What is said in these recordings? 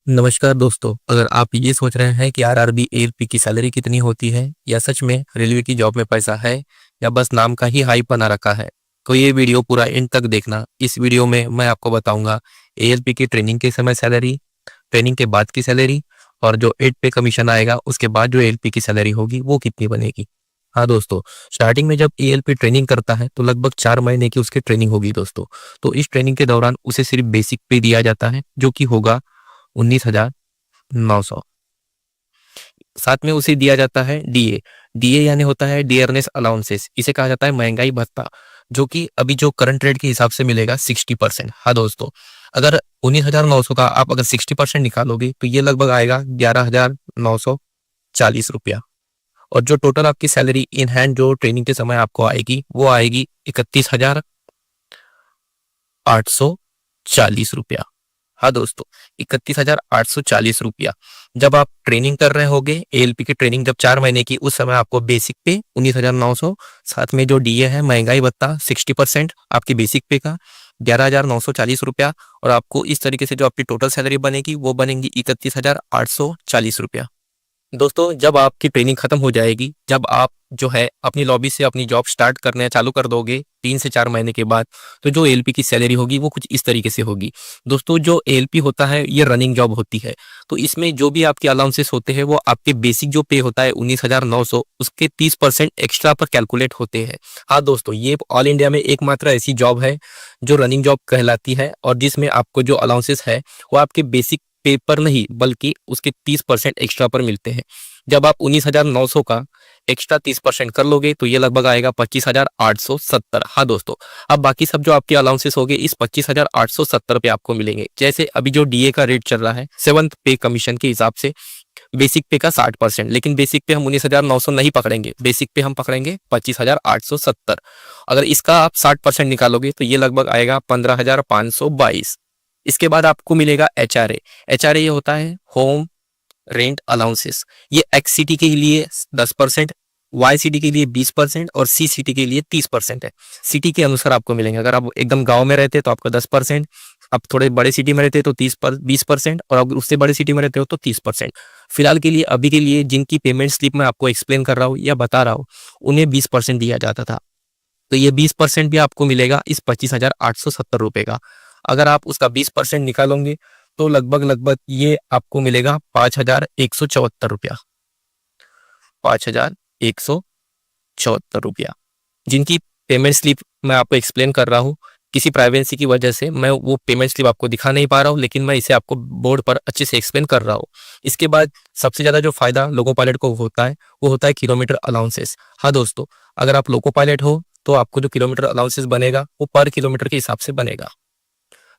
नमस्कार दोस्तों, अगर आप ये सोच रहे हैं कि आरआरबी एएलपी की सैलरी कितनी होती है या सच में रेलवे की जॉब में पैसा है या बस नाम का ही हाइप बना रखा है, तो ये वीडियो पूरा एंड तक देखना। इस वीडियो में मैं आपको बताऊंगा एएलपी की ट्रेनिंग के समय सैलरी, ट्रेनिंग के बाद की सैलरी और जो 8 पे कमीशन आएगा उसके बाद जो एएलपी की सैलरी होगी वो कितनी बनेगी। हाँ दोस्तों, स्टार्टिंग में जब एएलपी ट्रेनिंग करता है तो लगभग 4 महीने की उसकी ट्रेनिंग होगी दोस्तों। तो इस ट्रेनिंग के दौरान उसे सिर्फ बेसिक पे दिया जाता है जो कि होगा 19,900। साथ में उसे दिया जाता है डीए। डीए यानी होता है डियरनेस अलाउंसेस, इसे कहा जाता है महंगाई भत्ता, जो कि अभी जो करंट रेट के हिसाब से मिलेगा 60%। हाँ दोस्तों, अगर 19,900 का आप अगर 60% निकालोगे तो ये लगभग आएगा 11,940 रुपया। और जो टोटल आपकी सैलरी इन हैंड जो ट्रेनिंग के समय आपको आएगी वो आएगी 31,840 रुपया। हाँ दोस्तों, 31,840 रुपया। जब आप ट्रेनिंग कर रहे होगे एएलपी की ट्रेनिंग जब 4 महीने की, उस समय आपको बेसिक पे 19,900, साथ में जो डीए है महंगाई भत्ता 60% आपकी बेसिक पे का 11,940 रुपया, और आपको इस तरीके से जो आपकी टोटल सैलरी बनेगी वो बनेगी 31,840 रुपया। दोस्तों, जब आपकी ट्रेनिंग खत्म हो जाएगी, जब आप जो है अपनी लॉबी से अपनी जॉब स्टार्ट करने चालू कर दोगे 3 से 4 महीने के बाद, तो जो एएलपी की सैलरी होगी वो कुछ इस तरीके से होगी। दोस्तों, जो एएलपी होता है ये रनिंग जॉब होती है, तो इसमें जो भी आपके अलाउंसेस होते हैं वो आपके बेसिक जो पे होता है 19,900 उसके 30% एक्स्ट्रा पर कैलकुलेट होते हैं। हाँ दोस्तों, ये ऑल इंडिया में एकमात्र ऐसी जॉब है जो रनिंग जॉब कहलाती है और जिसमें आपको जो अलाउंसेस है वो आपके बेसिक पे पर नहीं बल्कि उसके 30% एक्स्ट्रा पर मिलते हैं। जब आप 19,900 का एक्स्ट्रा 30% कर लोगे तो ये लगभग आएगा 25,870। हाँ दोस्तों, अब बाकी सब जो आपके अलाउंसेस होंगे इस 25,870 पे आपको मिलेंगे। जैसे अभी जो डीए का रेट चल रहा है 7th पे कमीशन के हिसाब से बेसिक पे का 60%, लेकिन बेसिक पे हम 19,900 नहीं पकड़ेंगे, बेसिक पे हम पकड़ेंगे 25,870। अगर इसका आप 60% निकालोगे तो ये लगभग आएगा 15,522। इसके बाद आपको मिलेगा एचआरए। एचआरए ये होता है होम रेंट अलाउंसेस। ये एक्स सिटी के लिए 10%, वाई सिटी के लिए 20% और सी सिटी के लिए 30% है। सिटी के अनुसार आपको मिलेंगे। अगर आप एकदम गांव में रहते तो आपका 10%, आप थोड़े बड़े सिटी में रहते तो 20%, और अगर उससे बड़े सिटी में रहते हो तो 30%। फिलहाल के लिए अभी के लिए जिनकी पेमेंट स्लिप मैं आपको एक्सप्लेन कर रहा हूँ या बता रहा हूँ उन्हें 20% दिया जाता था, तो ये 20% भी आपको मिलेगा इस 25,870 रुपए का। अगर आप उसका 20% निकालोगे तो लगभग लगभग ये आपको मिलेगा 5,174 रुपया। 5,174 रुपया, जिनकी पेमेंट स्लिप मैं आपको एक्सप्लेन कर रहा हूँ। किसी प्राइवेसी की वजह से मैं वो पेमेंट स्लिप आपको दिखा नहीं पा रहा हूँ, लेकिन मैं इसे आपको बोर्ड पर अच्छे से एक्सप्लेन कर रहा हूँ। इसके बाद सबसे ज्यादा जो फायदा लोको पायलट को होता है वो होता है किलोमीटर अलाउंसेस। हाँ दोस्तों, अगर आप लोको पायलट हो तो आपको जो किलोमीटर अलाउंसेस बनेगा वो पर किलोमीटर के हिसाब से बनेगा।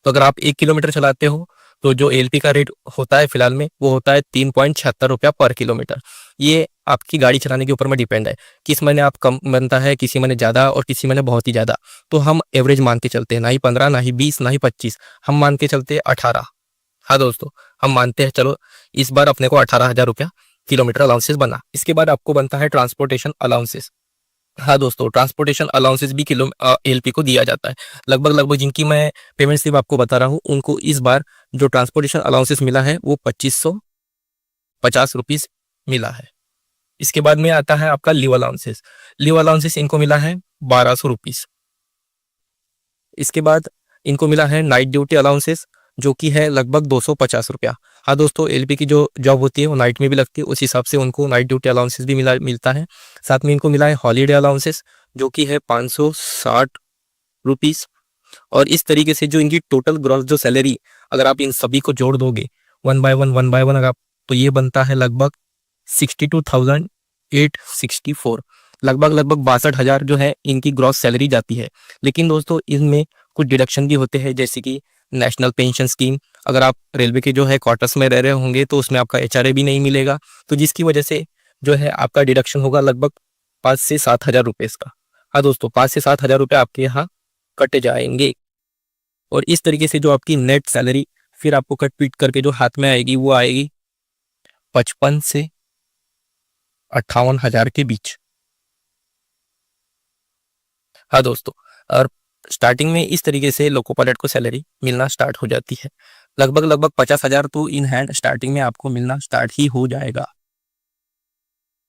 तो अगर आप 1 किलोमीटर चलाते हो तो जो एलपी का रेट होता है फिलहाल में वो होता है 3.76 रुपया पर किलोमीटर। ये आपकी गाड़ी चलाने के ऊपर में डिपेंड है, किस महीने आप कम बनता है, किसी महीने ज़्यादा और किसी महीने बहुत ही ज़्यादा। तो हम एवरेज मान के चलते हैं, ना ही 15, ना ही 20, ना ही 25, हम मान के चलते हैं 18। हाँ दोस्तों, हम मानते हैं, चलो इस बार अपने को 18,000 रुपया किलोमीटर अलाउंसेस बना। इसके बाद आपको बनता है ट्रांसपोर्टेशन अलाउंसेस। हाँ दोस्तों, ट्रांसपोर्टेशन अलाउंसेस भी किलो एलपी को दिया जाता है। लगभग लगभग जिनकी मैं पेमेंट स्लिप आपको बता रहा हूँ उनको इस बार जो ट्रांसपोर्टेशन अलाउंसेस मिला है वो 2,550 रुपीज मिला है। इसके बाद में आता है आपका लीव अलाउंसेस। लीव अलाउंसेस इनको मिला है 1,200 रुपीज। इसके बाद इनको मिला है नाइट ड्यूटी अलाउंसेस, जो कि है लगभग 250 रुपया। हाँ दोस्तों, एलपी की जो जॉब होती है वो नाइट में भी लगती है, उस हिसाब से उनको नाइट ड्यूटी अलाउंसेस भी मिलता है। साथ में इनको मिला है हॉलीडे अलाउंसेस, जो कि है 560 रुपीज। और इस तरीके से जो इनकी टोटल ग्रॉस जो सैलरी, अगर आप इन सभी को जोड़ दोगे वन बाय वन अगर तो ये बनता है लगभग 62,864। लगभग लगभग 62,000 जो है इनकी ग्रॉस सैलरी जाती है। लेकिन दोस्तों इनमें कुछ डिडक्शन भी होते हैं, जैसे कि नेशनल पेंशन स्कीम। अगर आप रेलवे के जो है क्वार्टर्स में रह रहे होंगे तो उसमें आपका एचआरए भी नहीं मिलेगा, तो जिसकी वजह से जो है आपका डिडक्शन होगा लगभग 5 से 7 हजार रुपये का। हाँ दोस्तों, 5 से 7 हजार रुपये आपके यहाँ कट जाएंगे। और इस तरीके से जो आपकी नेट सैलरी फिर आपको कट पीट करके जो हाथ में आएगी वो आएगी 55 से 58 हजार के बीच। हाँ दोस्तों, और स्टार्टिंग में इस तरीके से लोको पायलट को सैलरी मिलना स्टार्ट हो जाती है। लगभग लगभग 50,000 तो इन हैंड स्टार्टिंग में आपको मिलना स्टार्ट ही हो जाएगा।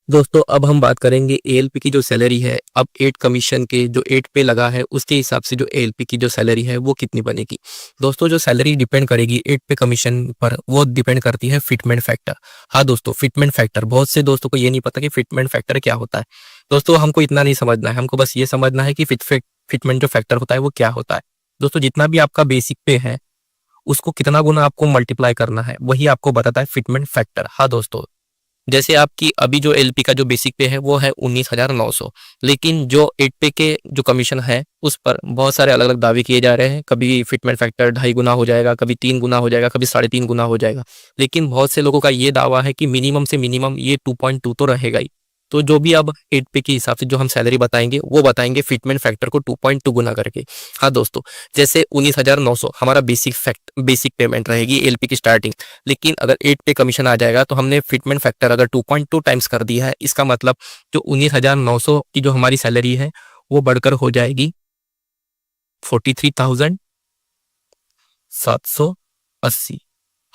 दोस्तों अब हम बात करेंगे एएलपी की जो सैलरी है, अब 8 कमीशन के जो 8 पे लगा है उसके हिसाब से जो एएलपी की जो सैलरी है वो कितनी बनेगी। दोस्तों जो सैलरी डिपेंड करेगी 8 पे कमीशन पर, वो डिपेंड करती है फिटमेंट फैक्टर। हाँ दोस्तों, फिटमेंट फैक्टर, बहुत से दोस्तों को ये नहीं पता कि फिटमेंट फैक्टर क्या होता है। दोस्तों हमको इतना नहीं समझना है, हमको बस ये समझना है कि फिटमेंट जो फैक्टर होता है वो क्या होता है। दोस्तों जितना भी आपका बेसिक पे है उसको कितना गुना आपको मल्टीप्लाई करना है वही आपको बताता है फिटमेंट फैक्टर। हाँ दोस्तों, जैसे आपकी अभी जो एलपी का जो बेसिक पे है वो है 19,900, लेकिन जो 8 पे के जो कमीशन है उस पर बहुत सारे अलग अलग दावे किए जा रहे हैं। कभी फिटमेंट फैक्टर 2.5 गुना हो जाएगा, कभी 3 गुना हो जाएगा, कभी 3.5 गुना हो जाएगा, लेकिन बहुत से लोगों का ये दावा है कि मिनिमम से मिनिमम ये 2.2 तो रहेगा ही। तो जो भी अब 8 पे के हिसाब से जो हम सैलरी बताएंगे वो बताएंगे फिटमेंट फैक्टर को 2.2 गुना करके। हाँ दोस्तों, जैसे 19,900 हमारा बेसिक पेमेंट रहेगी एलपी की स्टार्टिंग, लेकिन अगर 8 पे कमीशन आ जाएगा तो हमने फिटमेंट फैक्टर अगर 2.2 टाइम्स कर दिया है, इसका मतलब जो 19,900 की जो हमारी सैलरी है वो बढ़कर हो जाएगी 43,780।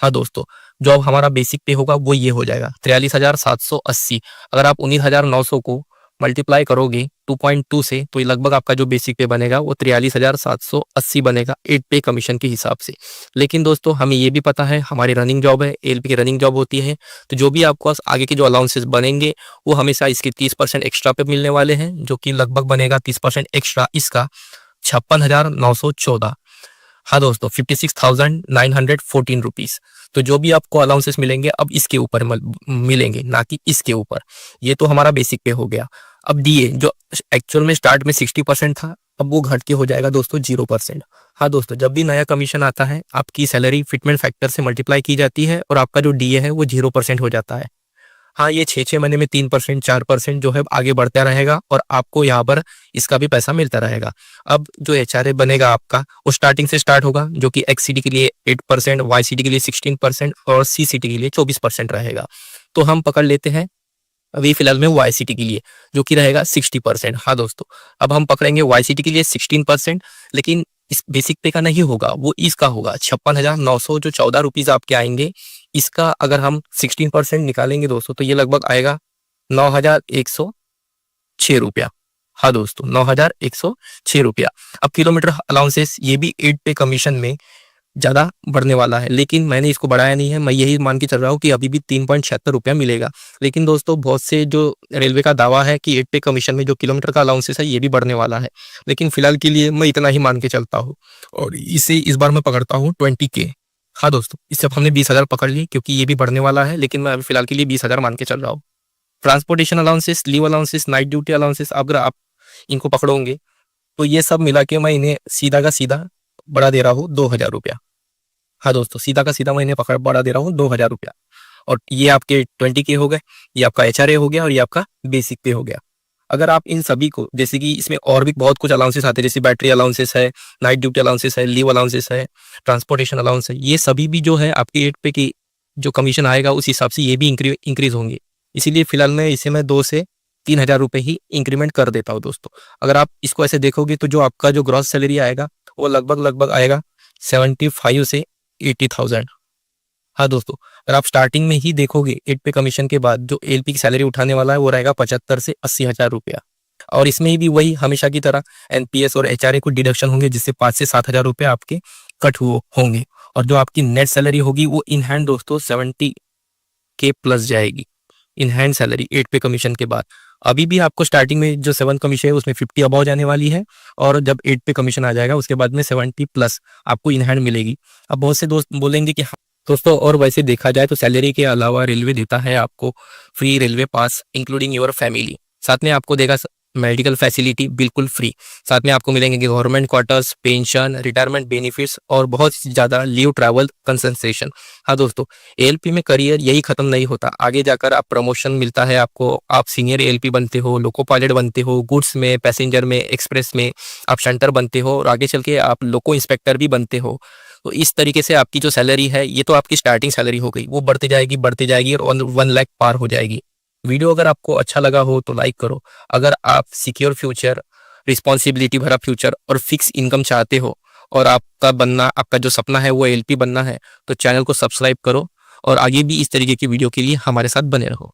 हाँ दोस्तों, जो अब हमारा बेसिक पे होगा वो ये हो जाएगा 43,780। अगर आप 19,900 को मल्टीप्लाई करोगे 2.2 से तो ये लगभग आपका जो बेसिक पे बनेगा वो 43,780 बनेगा 8 पे कमीशन के हिसाब से। लेकिन दोस्तों हमें ये भी पता है हमारी रनिंग जॉब है, एलपी की रनिंग जॉब होती है, तो जो भी आपको आगे के जो अलाउंसेस बनेंगे वो हमेशा इसके 30% एक्स्ट्रा पे मिलने वाले हैं, जो कि लगभग बनेगा 30% एक्स्ट्रा इसका 56,914। हाँ दोस्तों, 56,914 रुपीज। तो जो भी आपको अलाउंसेस मिलेंगे अब इसके ऊपर मिलेंगे, ना कि इसके ऊपर। ये तो हमारा बेसिक पे हो गया। अब डीए जो एक्चुअल में स्टार्ट में 60% था, अब वो घट के हो जाएगा दोस्तों 0%। हाँ दोस्तों, जब भी नया कमीशन आता है आपकी सैलरी फिटमेंट फैक्टर से मल्टीप्लाई की जाती है और आपका जो डीए है वो 0% हो जाता है। हाँ, ये 6 महीने में 3% 4% जो है आगे बढ़ता रहेगा और आपको यहाँ पर इसका भी पैसा मिलता रहेगा। अब जो एचआरए बनेगा आपका वो स्टार्टिंग से स्टार्ट होगा, जो कि एक्ससीडी के लिए 8%, वाईसीडी के लिए 16% और सीसीटी के लिए 24% रहेगा। तो हम पकड़ लेते हैं अभी फिलहाल में वाईसीटी के लिए, जो कि रहेगा 60%। हाँ दोस्तों, अब हम पकड़ेंगे वाईसीटी के लिए 16%, लेकिन इस बेसिक पे का नहीं होगा, वो इसका होगा 56,900 जो 14 रुपीज आपके आएंगे। इसका अगर हम 16% निकालेंगे दोस्तों तो ये लगभग आएगा 9,106 रुपया। हाँ दोस्तों, 9,106 रुपया। अब किलोमीटर अलाउंसेस ये भी 8 पे कमीशन में ज्यादा बढ़ने वाला है, लेकिन मैंने इसको बढ़ाया नहीं है, मैं यही मान के चल रहा हूँ कि अभी भी 3.76 रुपया मिलेगा। लेकिन दोस्तों बहुत से जो रेलवे का दावा है कि 8 पे कमीशन में जो किलोमीटर का अलाउंसेस है ये भी बढ़ने वाला है, लेकिन फिलहाल के लिए मैं इतना ही मान के चलता हूँ और इसे इस बार मैं पकड़ता हूँ 20K। हाँ दोस्तों, इससे अब हमने 20,000 पकड़ ली क्योंकि ये भी बढ़ने वाला है, लेकिन मैं अभी फिलहाल के लिए 20,000 मान के चल रहा हूँ। Transportation allowances, leave allowances, night duty allowances, अगर आप इनको पकड़ोगे तो ये सब मिला के मैं इन्हें सीधा का सीधा बढ़ा दे रहा हूँ 2,000 रुपया। हाँ दोस्तों, सीधा का सीधा मैं इन्हें पकड़ बढ़ा दे रहा हूँ 2,000 रुपया। और ये आपके 20K हो गए, ये आपका एचआरए हो गया और ये आपका बेसिक पे हो गया। अगर आप इन सभी को, जैसे कि इसमें और भी बहुत कुछ अलाउंसेस आते हैं, जैसे बैटरी अलाउंसेस है, नाइट ड्यूटी अलाउंसेस है, लीव अलाउंसेस है, ट्रांसपोर्टेशन अलाउंस है, ये सभी भी जो है आपके 8 पे की जो कमीशन आएगा उस हिसाब से ये भी इंक्रीज होंगे। इसीलिए फिलहाल में इसे मैं 2 से 3,000 रुपए ही इंक्रीमेंट कर देता हूँ दोस्तों। अगर आप इसको ऐसे देखोगे तो जो आपका जो ग्रॉस सैलरी आएगा वो लगभग आएगा 75 से 80,000। हाँ दोस्तों, अगर आप स्टार्टिंग में ही देखोगे 8 पे कमीशन के बाद जो एलपी की सैलरी उठाने वाला है वो रहेगा 75 से 80,000 रुपया। और इसमें भी वही हमेशा की तरह एनपीएस और एचआरए को डिडक्शन होंगे, जिससे 5 से 7,000 रुपये आपके कट होंगे। और जो आपकी नेट सैलरी होगी वो इन हैंड दोस्तों 70K प्लस जाएगी इन हैंड सैलरी 8 पे कमीशन के बाद। अभी भी आपको स्टार्टिंग में जो 7 कमीशन है उसमें 50 अबव जाने वाली है, और जब 8 पे कमीशन आ जाएगा उसके बाद में 70 प्लस आपको इन हैंड मिलेगी। अब बहुत से दोस्त बोलेंगे कि हाँ दोस्तों, और वैसे देखा जाए तो सैलरी के अलावा रेलवे देता है आपको free railway pass including your family, साथ में आपको देगा मेडिकल फैसिलिटी बिल्कुल फ्री, साथ में आपको मिलेंगे government quarters, pension, retirement benefits और बहुत ज्यादा लीव ट्रैवल कंसंसेशन। हाँ दोस्तों, एएलपी में करियर यही खत्म नहीं होता, आगे जाकर आप प्रमोशन मिलता है आपको, आप सीनियर एएलपी बनते हो, लोको पायलट बनते हो, गुड्स में, पैसेंजर में, एक्सप्रेस में आप शंटर बनते हो और आगे चल के आप लोको इंस्पेक्टर भी बनते हो। तो इस तरीके से आपकी जो सैलरी है ये तो आपकी स्टार्टिंग सैलरी हो गई, वो बढ़ती जाएगी और 1 लाख पार हो जाएगी। वीडियो अगर आपको अच्छा लगा हो तो लाइक करो। अगर आप सिक्योर फ्यूचर, रिस्पॉन्सिबिलिटी भरा फ्यूचर और फिक्स इनकम चाहते हो और आपका जो सपना है वो एएलपी बनना है, तो चैनल को सब्सक्राइब करो और आगे भी इस तरीके की वीडियो के लिए हमारे साथ बने रहो।